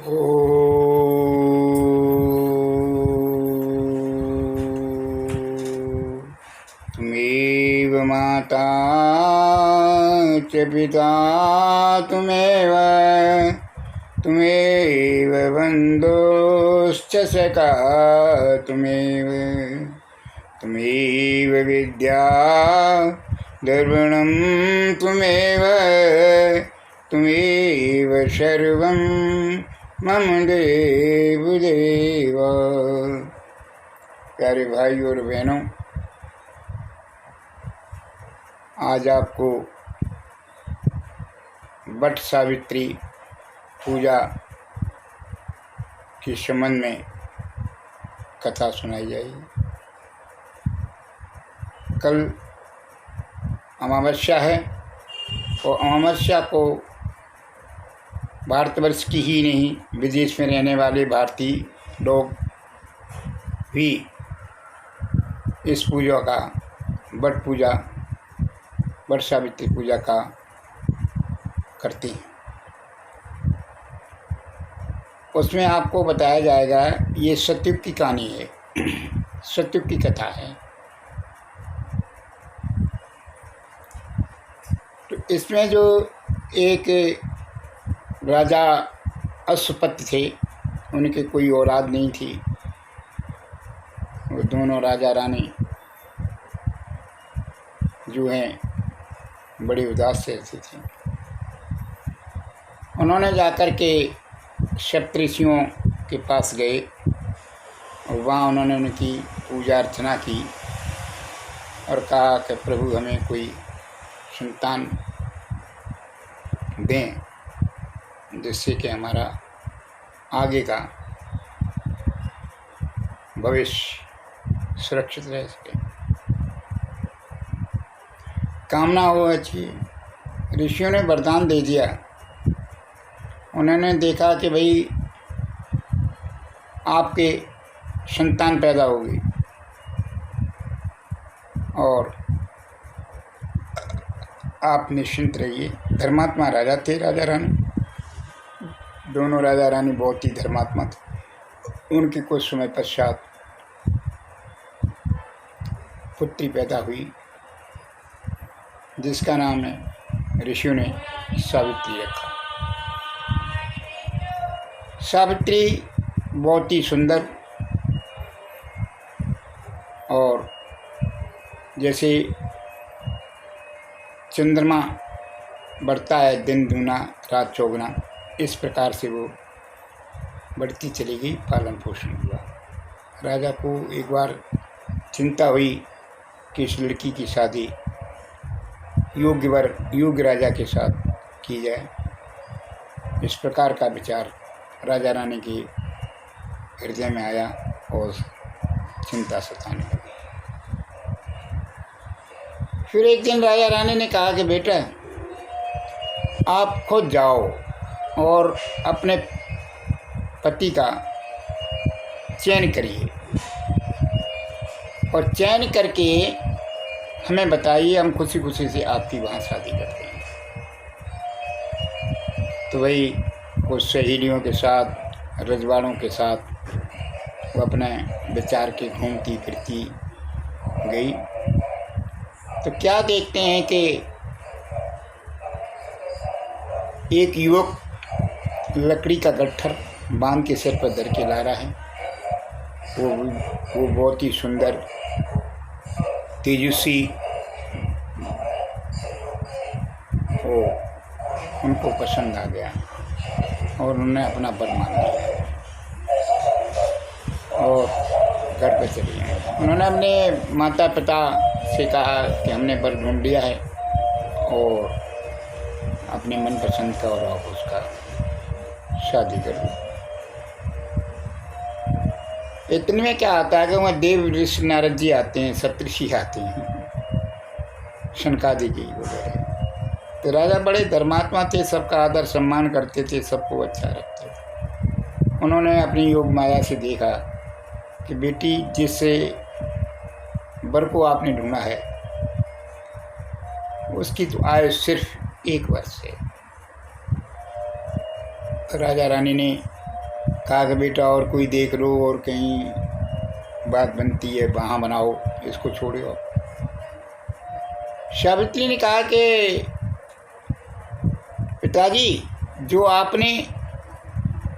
त्वमेव माता च पिता त्वमेव बन्धुश्च सखा त्वमेव विद्या द्रविणं त्वमेव सर्वं मम देव। प्यारे भाई और बहनों, आज आपको वट सावित्री पूजा के संबंध में कथा सुनाई जाएगी। कल अमावस्या है और अमावस्या को भारतवर्ष की ही नहीं, विदेश में रहने वाले भारतीय लोग भी इस पूजा का वट सावित्री पूजा का करते हैं। उसमें आपको बताया जाएगा, ये सतयुग की कहानी है, सतयुग की कथा है। तो इसमें जो एक राजा अश्वपति थे, उनके कोई औलाद नहीं थी। वो दोनों राजा रानी जो हैं बड़ी उदास से रहती थी। उन्होंने जाकर के सप्तऋषियों के पास गए और वहाँ उन्होंने उनकी पूजा अर्चना की और कहा कि प्रभु हमें कोई संतान दें जिससे कि हमारा आगे का भविष्य सुरक्षित रह सके, कामना हो अच्छी। ऋषियों ने वरदान दे दिया। उन्होंने देखा कि भाई आपके संतान पैदा होगी और आप निश्चिंत रहिए। धर्मात्मा राजा थे, राजा रानी, दोनों राजा रानी बहुत ही धर्मात्मा थे। उनके कुछ समय पश्चात पुत्री पैदा हुई जिसका नाम है ऋषियों ने सावित्री रखा। सावित्री बहुत ही सुंदर और जैसे चंद्रमा बढ़ता है दिन दूना रात चौगुना, इस प्रकार से वो बढ़ती चली गई, पालन पोषण हुआ। राजा को एक बार चिंता हुई कि इस लड़की की शादी योग्य राजा के साथ की जाए। इस प्रकार का विचार राजा रानी के हृदय में आया और चिंता सताने लगी। फिर एक दिन राजा रानी ने कहा कि बेटा आप खुद जाओ और अपने पति का चयन करिए और चयन करके हमें बताइए, हम खुशी खुशी से आपकी वहाँ शादी करते हैं। तो वही कुछ सहेलियों के साथ, रजवाड़ों के साथ वो अपने विचार के घूमती फिरती गई। तो क्या देखते हैं कि एक युवक लकड़ी का गट्ठर बांध के सिर पर धर के ला रहा है। वो बहुत ही सुंदर तेजस्वी, वो उनको पसंद आ गया और उन्होंने अपना वर मान लिया और घर पर चले गए। उन्होंने अपने माता पिता से कहा कि हमने वर ढूंढ लिया है और अपनी मनपसंद का और आप उसका शादी कर लो। इतने में क्या आता है कि वहाँ देव ऋषि नारद जी आते हैं, सप्तऋषि आते हैं, शनकादि जी वगैरह। तो राजा बड़े धर्मात्मा थे, सबका आदर सम्मान करते थे, सबको अच्छा रखते थे। उन्होंने अपनी योग माया से देखा कि बेटी जिससे वर को आपने ढूंढा है उसकी तो आयु सिर्फ 1 वर्ष है। राजा रानी ने कहा कि बेटा और कोई देख लो, और कहीं बात बनती है वहाँ बनाओ, इसको छोड़ो। सावित्री ने कहा कि पिताजी, जो आपने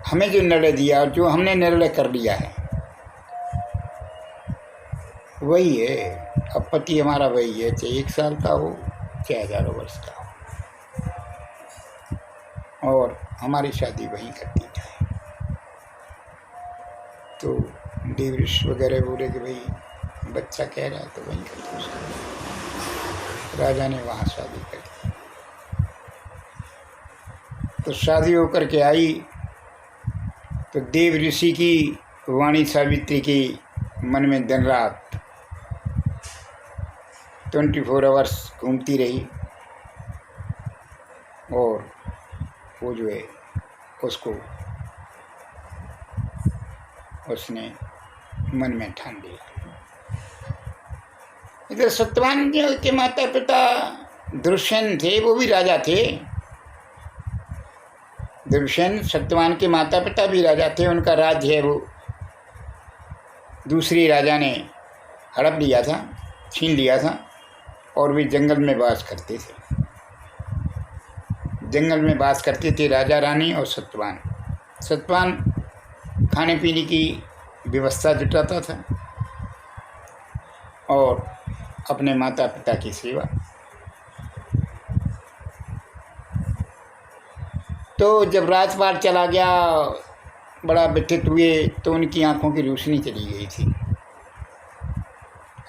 हमें जो निर्णय दिया और जो हमने निर्णय कर लिया है वही है। अब पति हमारा वही है, चाहे 1 साल का हो चाहे 1000 वर्ष का हो, और हमारी शादी वहीं करती जाए। तो देव ऋषि वगैरह बोले कि भाई बच्चा कह रहा है तो वहीं कर दो शादी। राजा ने वहाँ शादी कर दी। तो शादी होकर के आई तो देव ऋषि की वाणी सावित्री की मन में दिन रात 24 आवर्स घूमती रही, और वो जो है उसको उसने मन में ठान लिया। इधर सत्यवान के माता पिता दुष्यंत थे, वो भी राजा थे। दुष्यंत सत्यवान के माता पिता भी राजा थे। उनका राज्य है वो दूसरी राजा ने हड़प लिया था, छीन लिया था, और वे जंगल में वास करते थे। जंगल में वास करते थे राजा रानी और सत्यवान। सत्यवान खाने पीने की व्यवस्था जुटाता था और अपने माता पिता की सेवा। तो जब राजपाट चला गया, बड़ा व्यथित हुए, तो उनकी आंखों की रोशनी चली गई थी।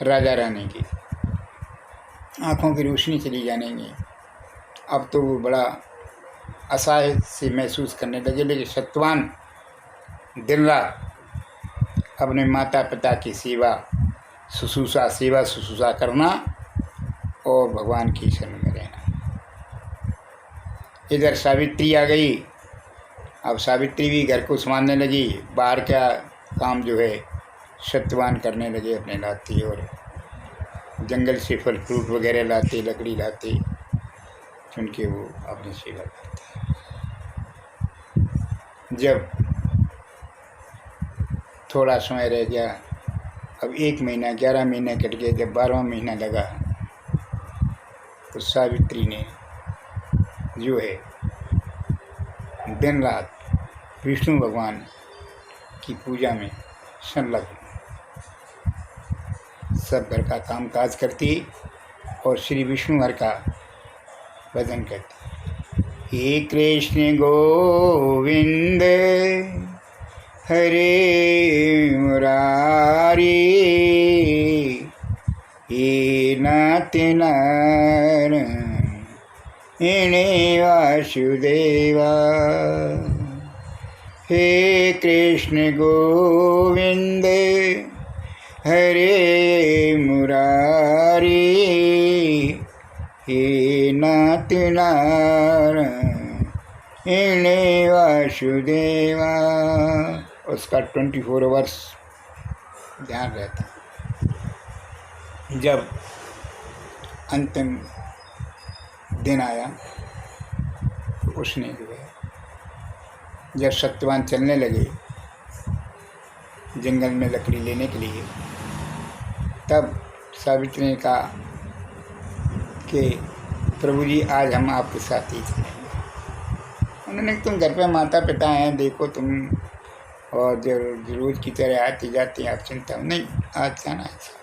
राजा रानी की आंखों की रोशनी चली जाने में अब तो वो बड़ा असहाय से महसूस करने लगे। लेकिन सत्यवान दिन रात अपने माता पिता की सेवा शुश्रूषा करना और भगवान की शरण में रहना। इधर सावित्री आ गई। अब सावित्री भी घर को संभालने लगी। बाहर का काम जो है सत्यवान करने लगे अपने लाते, और जंगल से फल फ्रूट वगैरह लाते, लकड़ी लाते, चुन के वो अपनी सेवा करते। जब थोड़ा समय रह गया, अब 1 महीना 11 महीने कट गए, जब 12वां महीना लगा तो सावित्री ने जो है दिन रात विष्णु भगवान की पूजा में संलग्न, सब घर का काम काज करती और श्री विष्णु हर का भजन करती। हे कृष्ण गोविंद हरे मुरारी, हे नाथ नारायण वासुदेवा। हे कृष्ण गोविंद हरे मुरारी, हे नाथ नारायण वासुदेवा। उसका 24 आवर्स ध्यान रहता। जब अंतिम दिन आया तो उसने जो है, जब सत्यवान चलने लगे जंगल में लकड़ी लेने के लिए, तब सावित्री ने कहा कि प्रभु जी आज हम आपके साथ ही चलेंगे। उन्होंने तुम घर पे माता पिता हैं, देखो तुम, और जो रोज की तरह आती जाती हैं, आप चिंता नहीं, आज जाना है साथ।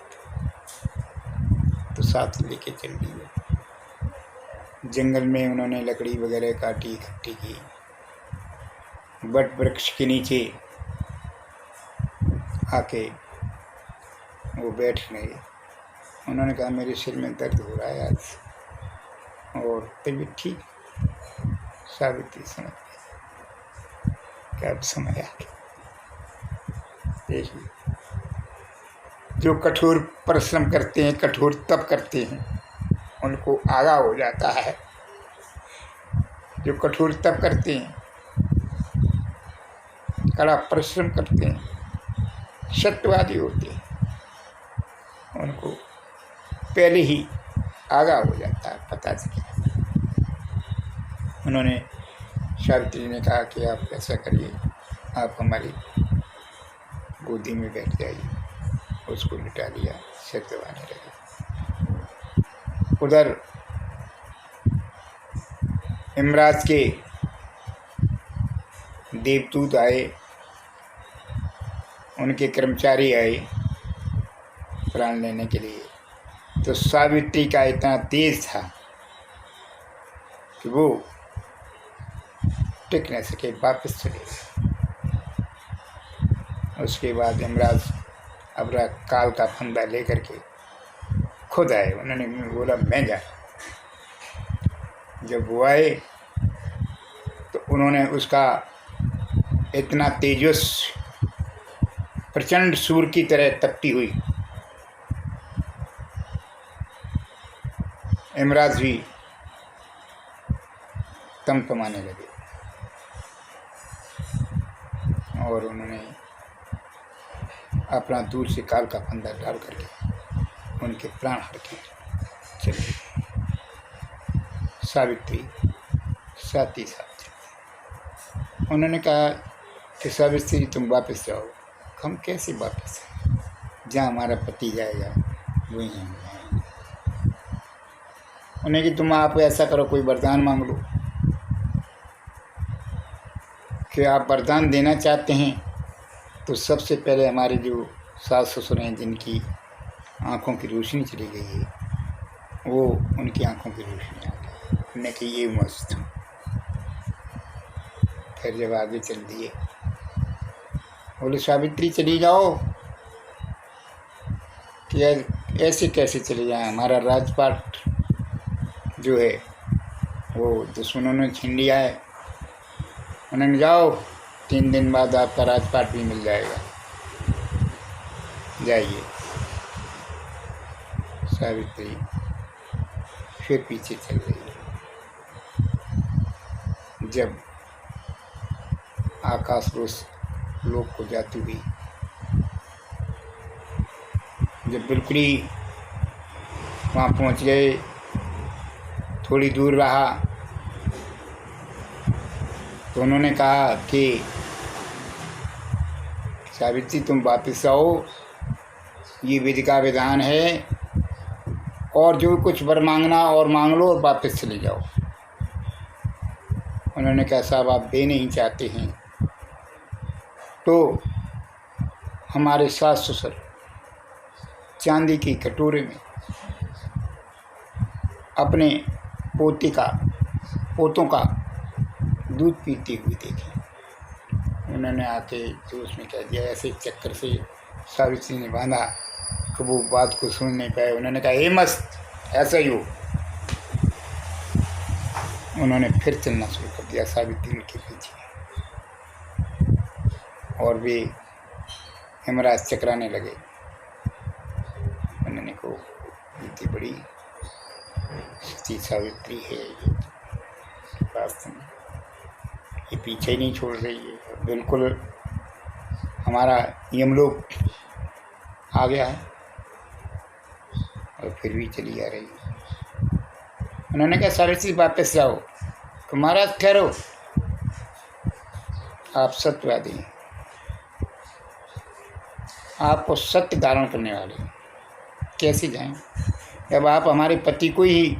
तो साथ लेके चल दिए। जंगल में उन्होंने लकड़ी वगैरह काटी, इकट्ठी की, बट वृक्ष के नीचे आके वो बैठ गए। उन्होंने कहा मेरे सिर में दर्द हो रहा है आज, और तबीयत ठीक। सावित्री समझ गई कि अब समय आ गया। देखिए, जो कठोर परिश्रम करते हैं, कठोर तप करते हैं, उनको आगाह हो जाता है। जो कठोर तप करते हैं, कड़ा परिश्रम करते हैं, सत्यवादी होते हैं, उनको पहले ही आगाह हो जाता है, पता चल जाता है। उन्होंने सावित्री ने कहा कि आप ऐसा करिए, आप हमारी गोदी में बैठ जाइए। उसको लिटा लिया, सिर दबाने लगे। उधर यमराज के देवदूत आए, उनके कर्मचारी आए प्राण लेने के लिए। तो सावित्री का इतना तेज था कि वो टिक न सके, वापस चले गए। उसके बाद यमराज अपना काल का फंदा लेकर के खुद आए। उन्होंने बोला मैं जा। जब वो आए तो उन्होंने उसका इतना तेजस प्रचंड सूर्य की तरह तपती हुई यमराज भी तमतमाने लगे और उन्होंने अपना दूर से काल का फंदा डाल करके उनके प्राण हर के चले गए। सावित्री साथ ही साथ उन्होंने कहा कि सावित्री तुम वापस जाओ। हम कैसे वापस, जहाँ हमारा पति जाएगा वहीं हम जाएंगे। उन्हें कि तुम आप ऐसा करो, कोई वरदान मांग लो। कि आप वरदान देना चाहते हैं तो सबसे पहले हमारे जो सास ससुर हैं जिनकी आँखों की रोशनी चली गई है, वो उनकी आँखों की रोशनी आ गई। उन्होंने कि ये मस्त। फिर जब आगे चल दिए, बोले सावित्री चली जाओ। कि ऐसे कैसे चले जाएं, हमारा राजपाट जो है वो दुश्मनों ने छीन लिया है। उन्होंने जाओ, 3 दिन बाद आपका राजपाट भी मिल जाएगा, जाइए। सावित्री फिर पीछे चल रही है। जब आकाश रोष लोक को जाती हुई, जब बिल्कुल ही वहाँ पहुँच गए, थोड़ी दूर रहा तो उन्होंने कहा कि सावित्री तुम वापस आओ, ये विधि का विधान है, और जो कुछ वर मांगना और मांग लो और वापस चले जाओ। उन्होंने कहा साहब आप दे नहीं चाहते हैं तो हमारे सास ससुर चांदी की कटोरे में अपने पोतों का दूध पीते हुए देखे। उन्होंने आके जो उसमें कह दिया, ऐसे चक्कर से सावित्री ने बांधा कि वो बात को सुन नहीं पाए। उन्होंने कहा हे मस्त, ऐसा ही हो। उन्होंने फिर चलना शुरू कर दिया सावित्री के पीछे, और वे यमराज चकराने लगे। उन्होंने को इतनी बड़ी सती सावित्री है वास्तव में, ये पीछे ही नहीं छोड़ रही है, बिल्कुल हमारा यमलोक आ गया है, और फिर भी चली आ रही है। उन्होंने कहा सावित्री वापस जाओ। तो महाराज ठहरो, आप सत्यवादी हैं, आपको सत्य धारण करने वाले हैं, कैसे जाएं? जब आप हमारे पति को ही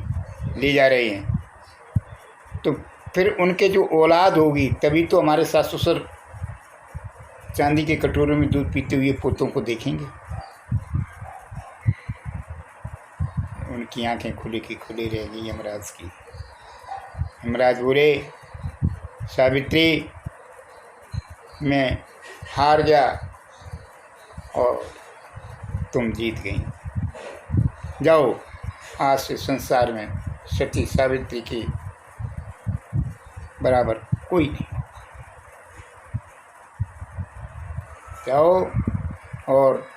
ले जा रहे हैं तो फिर उनके जो औलाद होगी तभी तो हमारे सास ससुर चांदी के कटोरे में दूध पीते हुए पोतों को देखेंगे। उनकी आंखें खुली की खुली रहेगी यमराज की। यमराज बोले सावित्री मैं हार गया और तुम जीत गई, जाओ आज से संसार में सती सावित्री की बराबर कोई नहीं, जाओ और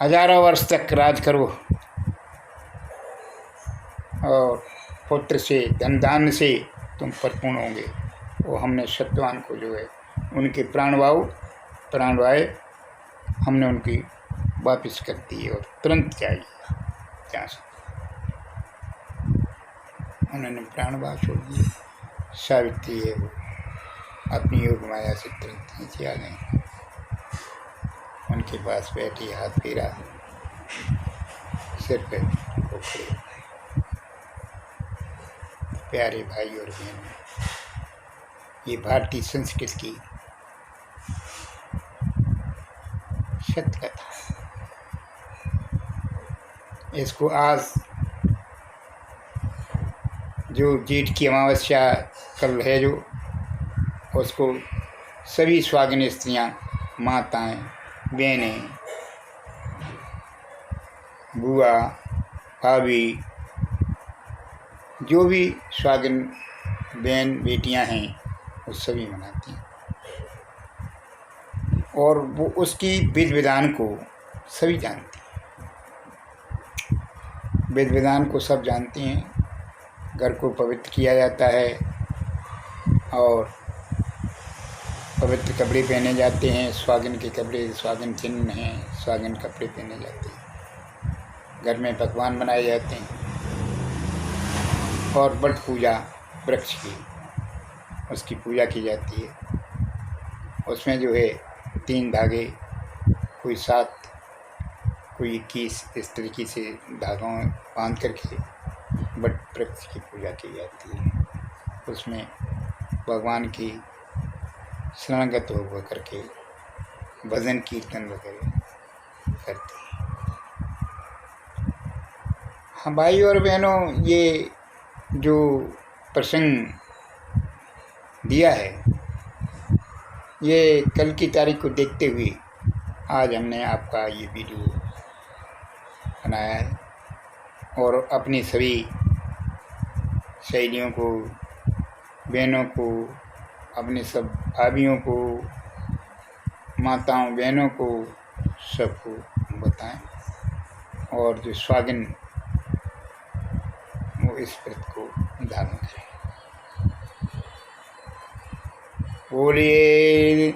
हजारों वर्ष तक राज करो, और पुत्र से धन दान से तुम परिपूर्ण होंगे। वो हमने सत्यवान को जो है उनके प्राण वाए हमने उनकी वापस कर दी और तुरंत चाहिए जहाँ से उन्होंने प्राण वाह छोड़ दिए। सावित्री है वो। अपनी योग माया से तुरंत नीचे आ गए। उनके पास बैठी, हाथ फेरा, सिर पे वो खड़े हो गए। प्यारे भाई और बहनों, ये भारतीय संस्कृति की सत्य कथा। इसको आज जो जेठ की अमावस्या कल है, जो उसको सभी सुहागिन स्त्रियाँ, माताएं, बहनें, बुआ, भाभी, जो भी सुहागिन बहन बेटियां हैं, वो सभी मनाती हैं। और वो उसकी विधि विधान को सभी जानती हैं। विधि विधान को सब जानती हैं। घर को पवित्र किया जाता है और पवित्र कपड़े पहने जाते हैं। सुहागिन के कपड़े, सुहागिन चिन्ह हैं, सुहागिन कपड़े पहने जाते हैं। घर में पकवान बनाए जाते हैं और वट पूजा, वृक्ष की, उसकी पूजा की जाती है। उसमें जो है 3 धागे, कोई 7, कोई 21, इस तरीके से धागों में बांध करके वट वृक्ष की पूजा की जाती है। उसमें भगवान की शरणगत हो करके भजन कीर्तन वगैरह करते हैं। हाँ भाई और बहनों, ये जो प्रसंग दिया है, ये कल की तारीख को देखते हुए आज हमने आपका ये वीडियो बनाया है और अपनी सभी सहेलियों को, बहनों को, अपने सब भाभियों को, माताओं बहनों को, सबको बताएं और जो सुहागिन वो इस व्रत को धारण करें। बोलिए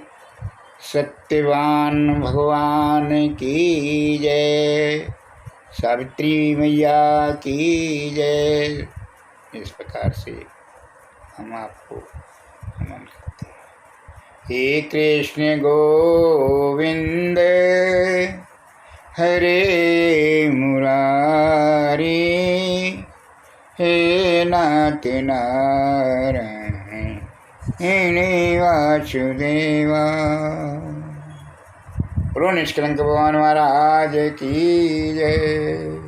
सत्यवान भगवान की जय, सावित्री मैया की जय। इस प्रकार से हम आपको नमन करते हैं। हे कृष्ण गोविंद हरे मुरारी, हे नाथ नारायण हे वासुदेवा। बोलो निष्कलंक भगवान महाराज की जय।